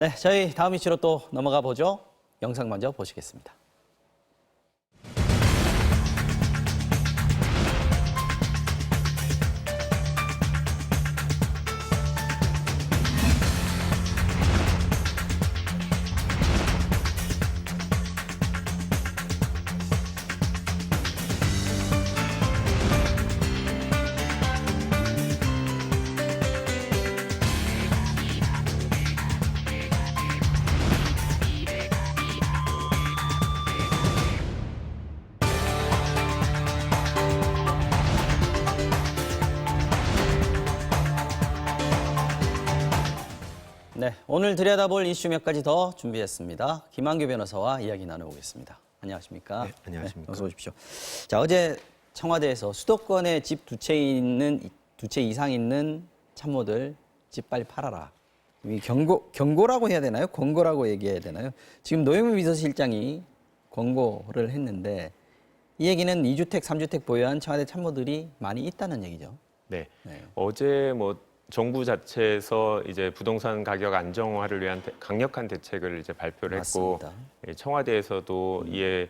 네, 저희 다음 이슈로 또 넘어가 보죠. 영상 먼저 보시겠습니다. 네, 오늘 들여다볼 이슈 몇 가지 더 준비했습니다. 김한규 변호사와 이야기 나눠보겠습니다. 안녕하십니까? 네, 안녕하십니까? 어서 오십시오. 자, 어제 청와대에서 수도권에 집 두 채 이상 있는 참모들 집 빨리 팔아라. 이 경고라고 해야 되나요? 권고라고 얘기해야 되나요? 지금 노영민 비서실장이 권고를 했는데 이 얘기는 2주택, 3주택 보유한 청와대 참모들이 많이 있다는 얘기죠. 네. 네. 어제 정부 자체에서 이제 부동산 가격 안정화를 위한 강력한 대책을 이제 발표를 맞습니다. 했고 청와대에서도 이에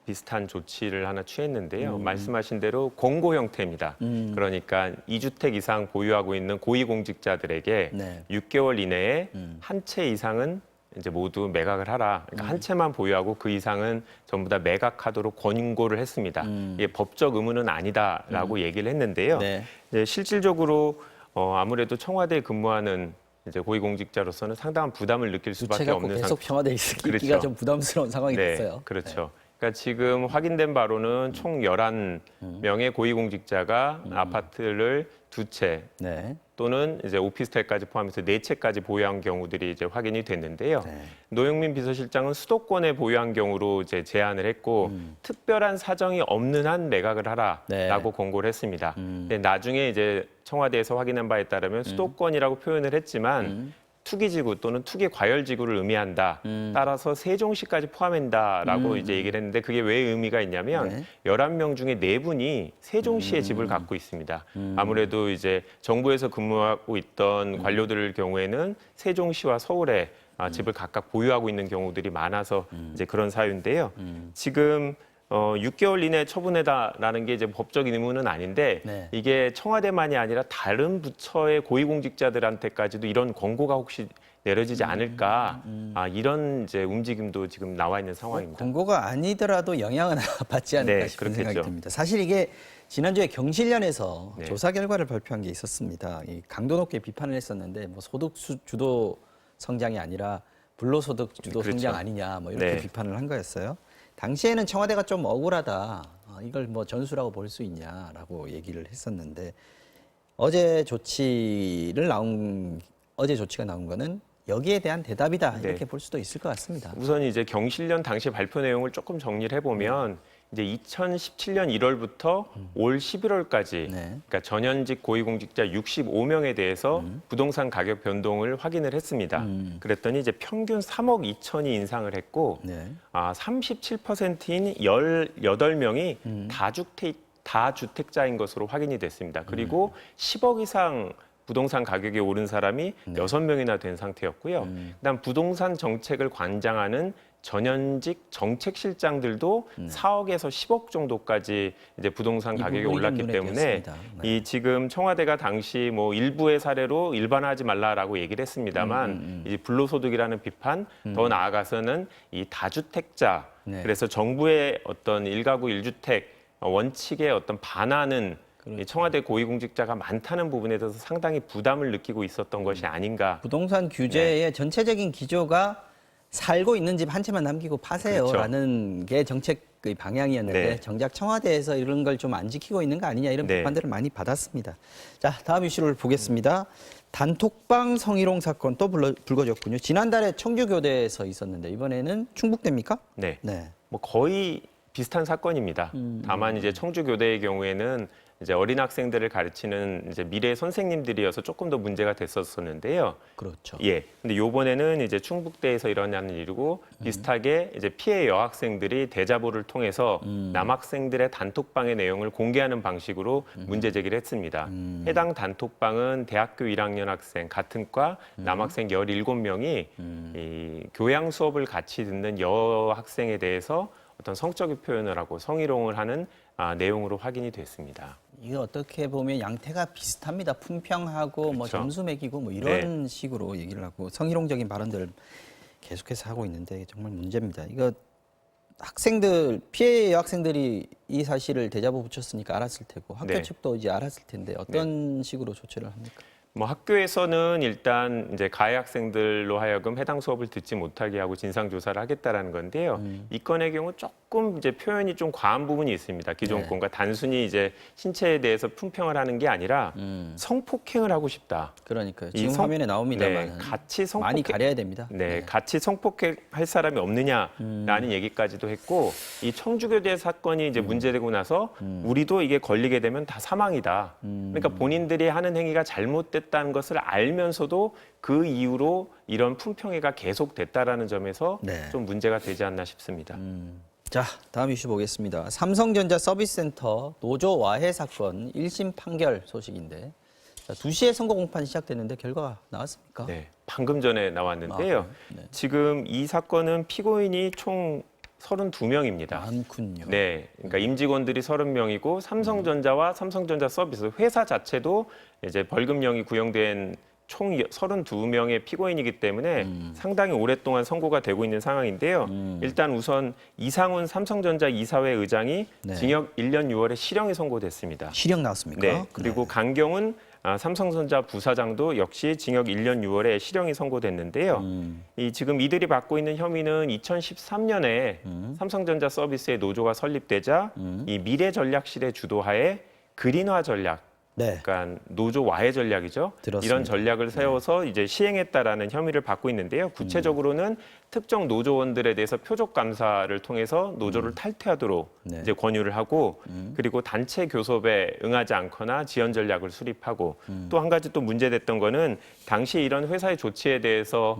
비슷한 조치를 하나 취했는데요. 말씀하신 대로 권고 형태입니다. 그러니까 2주택 이상 보유하고 있는 고위공직자들에게 네. 6개월 이내에 한 채 이상은 이제 모두 매각을 하라. 그러니까 한 채만 보유하고 그 이상은 전부 다 매각하도록 권고를 했습니다. 이게 법적 의무는 아니다라고 얘기를 했는데요. 네. 이제 실질적으로 아무래도 청와대에 근무하는 이제 고위공직자로서는 상당한 부담을 느낄 두 수밖에 채 갖고 없는 계속 청와대에 있기가 그렇죠. 좀 부담스러운 상황이 네, 됐어요. 그렇죠. 그러니까 지금 확인된 바로는 총 11명의 고위공직자가 아파트를 두 채 네. 또는 이제 오피스텔까지 포함해서 네 채까지 보유한 경우들이 이제 확인이 됐는데요. 네. 노영민 비서실장은 수도권에 보유한 경우로 이제 제안을 했고 특별한 사정이 없는 한 매각을 하라라고 네. 권고를 했습니다. 근데 나중에 이제 청와대에서 확인한 바에 따르면 수도권이라고 표현을 했지만 투기지구 또는 투기과열지구를 의미한다. 따라서 세종시까지 포함한다라고 이제 얘기를 했는데 그게 왜 의미가 있냐면 네. 11명 중에 4분이 세종시에 집을 갖고 있습니다. 아무래도 이제 정부에서 근무하고 있던 관료들 경우에는 세종시와 서울에 집을 각각 보유하고 있는 경우들이 많아서 이제 그런 사유인데요. 지금 6개월 이내 처분해다라는 게 이제 법적인 의무는 아닌데 네. 이게 청와대만이 아니라 다른 부처의 고위공직자들한테까지도 이런 권고가 혹시 내려지지 않을까 이런 이제 움직임도 지금 나와 있는 상황입니다. 권고가 아니더라도 영향은 받지 않을까 네, 싶은 그렇겠죠. 생각이 듭니다. 사실 이게 지난주에 경실련에서 네. 조사 결과를 발표한 게 있었습니다. 이 강도 높게 비판을 했었는데 소득 주도 성장이 아니라 불로소득 주도 그렇죠. 성장 아니냐 이렇게 네. 비판을 한 거였어요. 당시에는 청와대가 좀 억울하다. 이걸 전수라고 볼 수 있냐라고 얘기를 했었는데 어제 조치가 나온 거는 여기에 대한 대답이다. 네. 이렇게 볼 수도 있을 것 같습니다. 우선 이제 경실련 당시 발표 내용을 조금 정리를 해보면 이제 2017년 1월부터 올 11월까지 네. 그러니까 전현직 고위공직자 65명에 대해서 부동산 가격 변동을 확인을 했습니다. 그랬더니 이제 평균 3억 2천이 인상을 했고 네. 37%인 18명이 다주택자인 것으로 확인이 됐습니다. 그리고 10억 이상 부동산 가격이 오른 사람이 6명이나 된 상태였고요. 그다음 부동산 정책을 관장하는 전현직 정책실장들도 4억에서 10억 정도까지 이제 부동산 이 가격이 부분이 좀 올랐기 눈에 때문에 띄었습니다. 네. 이 지금 청와대가 당시 일부의 사례로 일반화하지 말라라고 얘기를 했습니다만 이제 불로소득이라는 비판 더 나아가서는 이 다주택자 네. 그래서 정부의 어떤 1가구 1주택 원칙에 어떤 반하는 이 청와대 고위공직자가 많다는 부분에 대해서 상당히 부담을 느끼고 있었던 것이 아닌가. 부동산 규제의 전체적인 기조가 살고 있는 집 한 채만 남기고 파세요라는 게 정책의 방향이었는데 네. 정작 청와대에서 이런 걸 좀 안 지키고 있는 거 아니냐 이런 네. 비판들을 많이 받았습니다. 자, 다음 이슈를 보겠습니다. 단톡방 성희롱 사건 또 불거졌군요. 지난달에 청주교대에서 있었는데 이번에는 충북대입니까? 네. 네. 거의 비슷한 사건입니다. 다만 이제 청주교대의 경우에는 이제 어린 학생들을 가르치는 이제 미래 선생님들이어서 조금 더 문제가 됐었었는데요. 그렇죠. 예. 근데 요번에는 이제 충북대에서 일어나는 일이고 비슷하게 이제 피해 여학생들이 대자보를 통해서 남학생들의 단톡방의 내용을 공개하는 방식으로 문제 제기를 했습니다. 해당 단톡방은 대학교 1학년 학생 같은 과 남학생 17명이 이 교양 수업을 같이 듣는 여학생에 대해서 어떤 성적인 표현을 하고 성희롱을 하는 내용으로 확인이 됐습니다. 이거 어떻게 보면 양태가 비슷합니다. 품평하고 뭐 그렇죠. 점수 매기고 뭐 이런 식으로 얘기를 하고 성희롱적인 발언들을 계속해서 하고 있는데 정말 문제입니다. 이거 학생들 피해 여학생들이 이 사실을 대자보 붙였으니까 알았을 테고 학교 네. 측도 이제 알았을 텐데 어떤 식으로 조치를 합니까? 뭐 학교에서는 일단 이제 가해 학생들로 하여금 해당 수업을 듣지 못하게 하고 진상 조사를 하겠다라는 건데요. 이 건의 경우 조금 이제 표현이 좀 과한 부분이 있습니다. 기존 네. 건과 단순히 이제 신체에 대해서 품평을 하는 게 아니라 성폭행을 하고 싶다. 그러니까 이 지금 화면에 나옵니다만 네, 같이 성폭행 많이 가려야 됩니다. 네, 같이 성폭행 할 사람이 없느냐라는 얘기까지도 했고 이 청주교대 사건이 이제 문제되고 나서 우리도 이게 걸리게 되면 다 사망이다. 그러니까 본인들이 하는 행위가 잘못됐다는 것을 알면서도 그 이후로 이런 품평회가 계속됐다라는 점에서 네. 좀 문제가 되지 않나 싶습니다. 자, 다음 이슈 보겠습니다. 삼성전자 서비스센터 노조 와해 사건 1심 판결 소식인데 자, 2시에 선고 공판이 시작됐는데 결과가 나왔습니까? 네, 방금 전에 나왔는데요. 네. 지금 이 사건은 피고인이 총 32명입니다. 많군요. 네, 그러니까 임직원들이 30명이고 삼성전자와 삼성전자 서비스 회사 자체도 이제 벌금형이 구형된 총 32명의 피고인이기 때문에 상당히 오랫동안 선고가 되고 있는 상황인데요. 일단 우선 이상훈 삼성전자 이사회 의장이 네. 징역 1년 6월에 실형이 선고됐습니다. 실형 나왔습니까? 네, 그리고 강경훈 삼성전자 부사장도 역시 징역 1년 6월에 실형이 선고됐는데요. 이 지금 이들이 받고 있는 혐의는 2013년에 삼성전자 서비스의 노조가 설립되자 이 미래전략실의 주도하에 그린화 전략, 네. 그러니까 노조 와해 전략이죠. 들었습니다. 이런 전략을 세워서 이제 시행했다라는 혐의를 받고 있는데요. 구체적으로는 특정 노조원들에 대해서 표적 감사를 통해서 노조를 탈퇴하도록 네. 이제 권유를 하고 그리고 단체 교섭에 응하지 않거나 지연 전략을 수립하고 또 한 가지 또 문제됐던 거는 당시 이런 회사의 조치에 대해서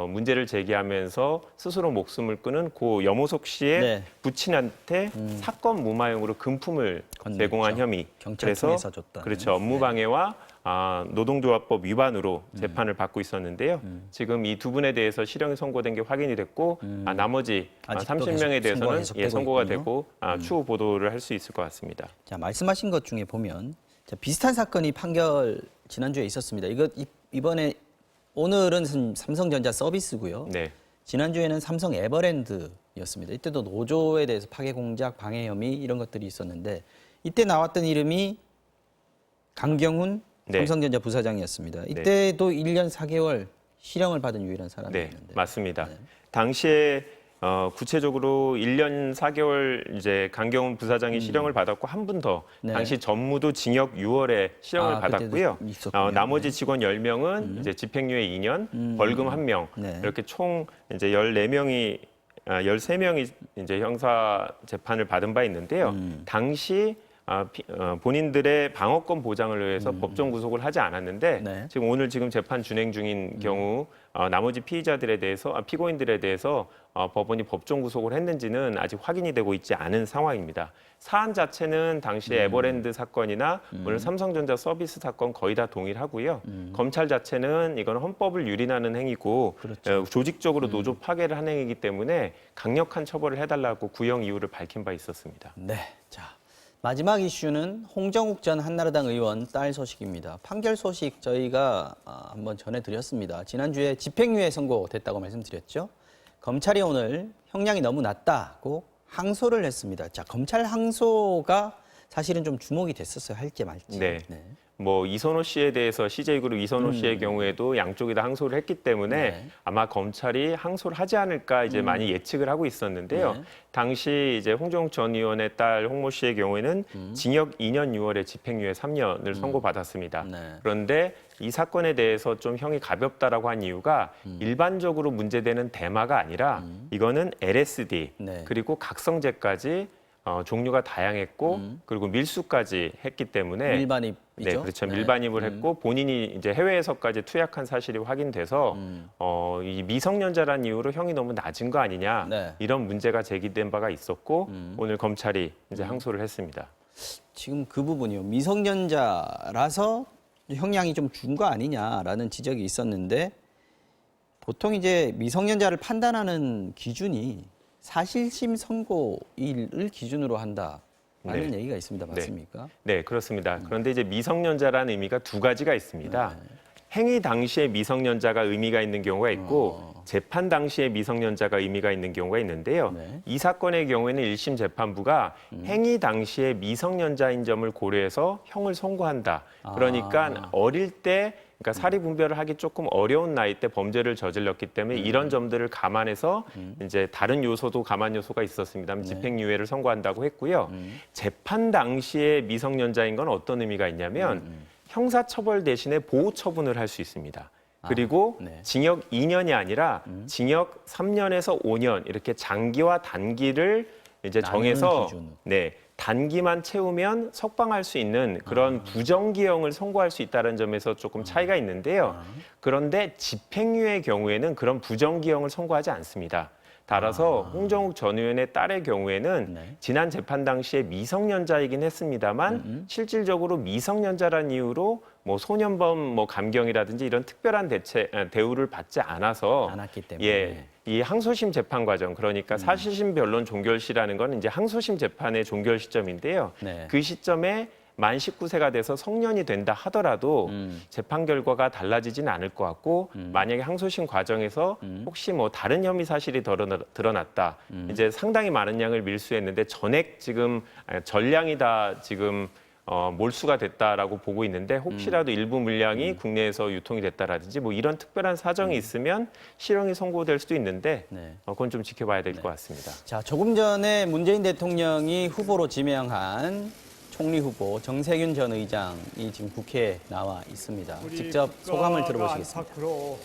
문제를 제기하면서 스스로 목숨을 끊은 고 염호석 씨의 네. 부친한테 사건 무마용으로 금품을 건넸죠. 제공한 혐의. 경찰청에서 줬다. 그렇죠. 업무방해와 노동조합법 위반으로 재판을 받고 있었는데요. 지금 이 두 분에 대해서 실형이 선고된 게 확인이 됐고 나머지 아직도 30명에 계속 선고가 대해서는 계속되고 선고가 있군요. 되고 추후 보도를 할 수 있을 것 같습니다. 자, 말씀하신 것 중에 보면 자, 비슷한 사건이 판결 지난주에 있었습니다. 이번에 오늘은 삼성전자 서비스고요. 네, 지난주에는 삼성 에버랜드였습니다. 이때도 노조에 대해서 파괴 공작, 방해 혐의 이런 것들이 있었는데 이때 나왔던 이름이 강경훈 네. 삼성전자 부사장이었습니다. 이때도 1년 4개월 실형을 받은 유일한 네, 사람이었는데. 맞습니다. 당시에 구체적으로 1년 4개월 이제 강경훈 부사장이 실형을 받았고 한 분 더 네. 당시 전무도 징역 6월에 실형을 그때도 받았고요. 있었군요. 나머지 직원 10명은 이제 집행유예 2년, 벌금 1명 네. 이렇게 총 이제 13명이 이제 형사 재판을 받은 바 있는데요. 당시 본인들의 방어권 보장을 위해서 법정 구속을 하지 않았는데 네. 지금 오늘 재판 진행 중인 경우 나머지 피의자들에 대해서 피고인들에 대해서 법원이 법정 구속을 했는지는 아직 확인이 되고 있지 않은 상황입니다. 사안 자체는 당시 에버랜드 사건이나 오늘 삼성전자 서비스 사건 거의 다 동일하고요. 검찰 자체는 이건 헌법을 유린하는 행위고 그렇죠. 조직적으로 노조 파괴를 한 행위이기 때문에 강력한 처벌을 해달라고 구형 이유를 밝힌 바 있었습니다. 네. 자, 마지막 이슈는 홍정욱 전 한나라당 의원 딸 소식입니다. 판결 소식 저희가 한번 전해드렸습니다. 지난주에 집행유예 선고됐다고 말씀드렸죠. 검찰이 오늘 형량이 너무 낮다고 항소를 했습니다. 자, 검찰 항소가 사실은 좀 주목이 됐었어요. 할지 말지. 네. 뭐 이선호 씨에 대해서 CJ그룹 이선호 씨의 경우에도 양쪽이 다 항소를 했기 때문에 네. 아마 검찰이 항소를 하지 않을까 이제 많이 예측을 하고 있었는데요. 네. 당시 이제 홍정욱 전 의원의 딸 홍모 씨의 경우에는 징역 2년 6월에 집행유예 3년을 선고받았습니다. 네. 그런데 이 사건에 대해서 좀 형이 가볍다라고 한 이유가 일반적으로 문제되는 대마가 아니라 이거는 LSD 네. 그리고 각성제까지 종류가 다양했고 그리고 밀수까지 했기 때문에 밀반입이죠. 네, 그렇죠. 네. 밀반입을 했고 본인이 이제 해외에서까지 투약한 사실이 확인돼서 이 미성년자란 이유로 형이 너무 낮은 거 아니냐 네. 이런 문제가 제기된 바가 있었고 오늘 검찰이 이제 항소를 했습니다. 지금 그 부분이요. 미성년자라서 형량이 좀 준 거 아니냐라는 지적이 있었는데 보통 이제 미성년자를 판단하는 기준이 사실심 선고일을 기준으로 한다라는 네. 얘기가 있습니다. 맞습니까? 네, 그렇습니다. 그런데 이제 미성년자라는 의미가 두 가지가 있습니다. 행위 당시에 미성년자가 의미가 있는 경우가 있고 재판 당시에 미성년자가 의미가 있는 경우가 있는데요. 네. 이 사건의 경우에는 1심 재판부가 행위 당시에 미성년자인 점을 고려해서 형을 선고한다. 그러니까 어릴 때 그러니까 사리 분별을 하기 조금 어려운 나이 때 범죄를 저질렀기 때문에 이런 점들을 감안해서 이제 다른 요소도 감안 요소가 있었습니다만 집행유예를 선고한다고 했고요. 재판 당시에 미성년자인 건 어떤 의미가 있냐면 형사처벌 대신에 보호처분을 할 수 있습니다. 그리고 네. 징역 2년이 아니라 징역 3년에서 5년 이렇게 장기와 단기를 이제 나누는 정해서 기준으로. 네, 단기만 채우면 석방할 수 있는 그런 부정기형을 선고할 수 있다는 점에서 조금 차이가 있는데요. 그런데 집행유예의 경우에는 그런 부정기형을 선고하지 않습니다. 따라서 홍정욱 전 의원의 딸의 경우에는 네. 지난 재판 당시에 미성년자이긴 했습니다만 실질적으로 미성년자란 이유로 뭐 소년범 뭐 감경이라든지 이런 특별한 대우를 받지 않아서 않았기 때문에. 예, 이 항소심 재판 과정 그러니까 사실심 변론 종결시라는 건 이제 항소심 재판의 종결 시점인데요. 네. 그 시점에 만 19세가 돼서 성년이 된다 하더라도 재판 결과가 달라지지는 않을 것 같고 만약에 항소심 과정에서 혹시 뭐 다른 혐의 사실이 드러났다. 이제 상당히 많은 양을 밀수했는데 전액 지금 전량이 다 지금 몰수가 됐다라고 보고 있는데 혹시라도 일부 물량이 국내에서 유통이 됐다라든지 뭐 이런 특별한 사정이 있으면 실형이 선고될 수도 있는데 네. 그건 좀 지켜봐야 될 것 같습니다. 자, 조금 전에 문재인 대통령이 후보로 지명한 총리 후보 정세균 전 의장이 지금 국회에 나와 있습니다. 직접 소감을 들어보시겠습니다. 안팎으로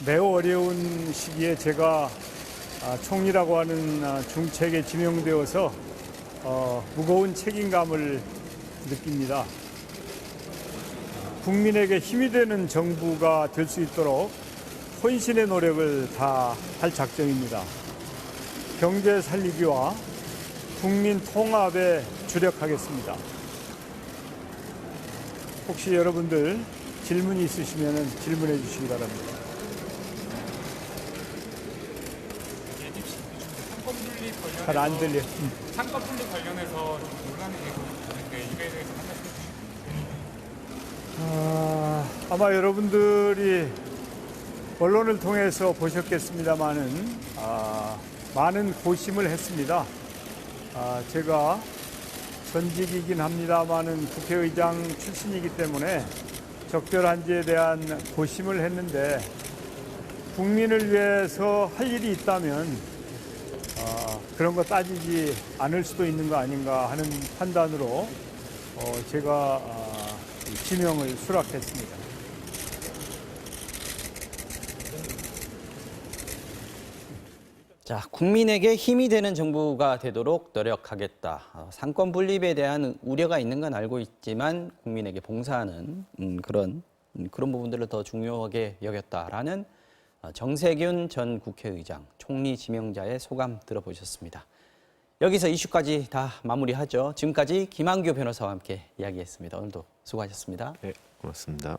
매우 어려운 시기에 제가 총리라고 하는 중책에 지명되어서 무거운 책임감을 느낍니다. 국민에게 힘이 되는 정부가 될 수 있도록 혼신의 노력을 다할 작정입니다. 경제 살리기와 국민 통합에 주력하겠습니다. 혹시 여러분들 질문이 있으시면 질문해 주시기 바랍니다. 잘 안 들려. 상권분리 관련해서 논란이 되고 있는데 이거에 대해서 한 말씀 해주시죠. 아마 여러분들이 언론을 통해서 보셨겠습니다만은 많은 고심을 했습니다. 제가 전직이긴 합니다만은 국회의장 출신이기 때문에 적절한지에 대한 고심을 했는데 국민을 위해서 할 일이 있다면 그런 거 따지지 않을 수도 있는 거 아닌가 하는 판단으로 제가 지명을 수락했습니다. 자, 국민에게 힘이 되는 정부가 되도록 노력하겠다. 상권 분립에 대한 우려가 있는 건 알고 있지만 국민에게 봉사하는 그런 부분들을 더 중요하게 여겼다라는 정세균 전 국회의장 총리 지명자의 소감 들어보셨습니다. 여기서 이슈까지 다 마무리하죠. 지금까지 김한규 변호사와 함께 이야기했습니다. 오늘도 수고하셨습니다. 네, 고맙습니다.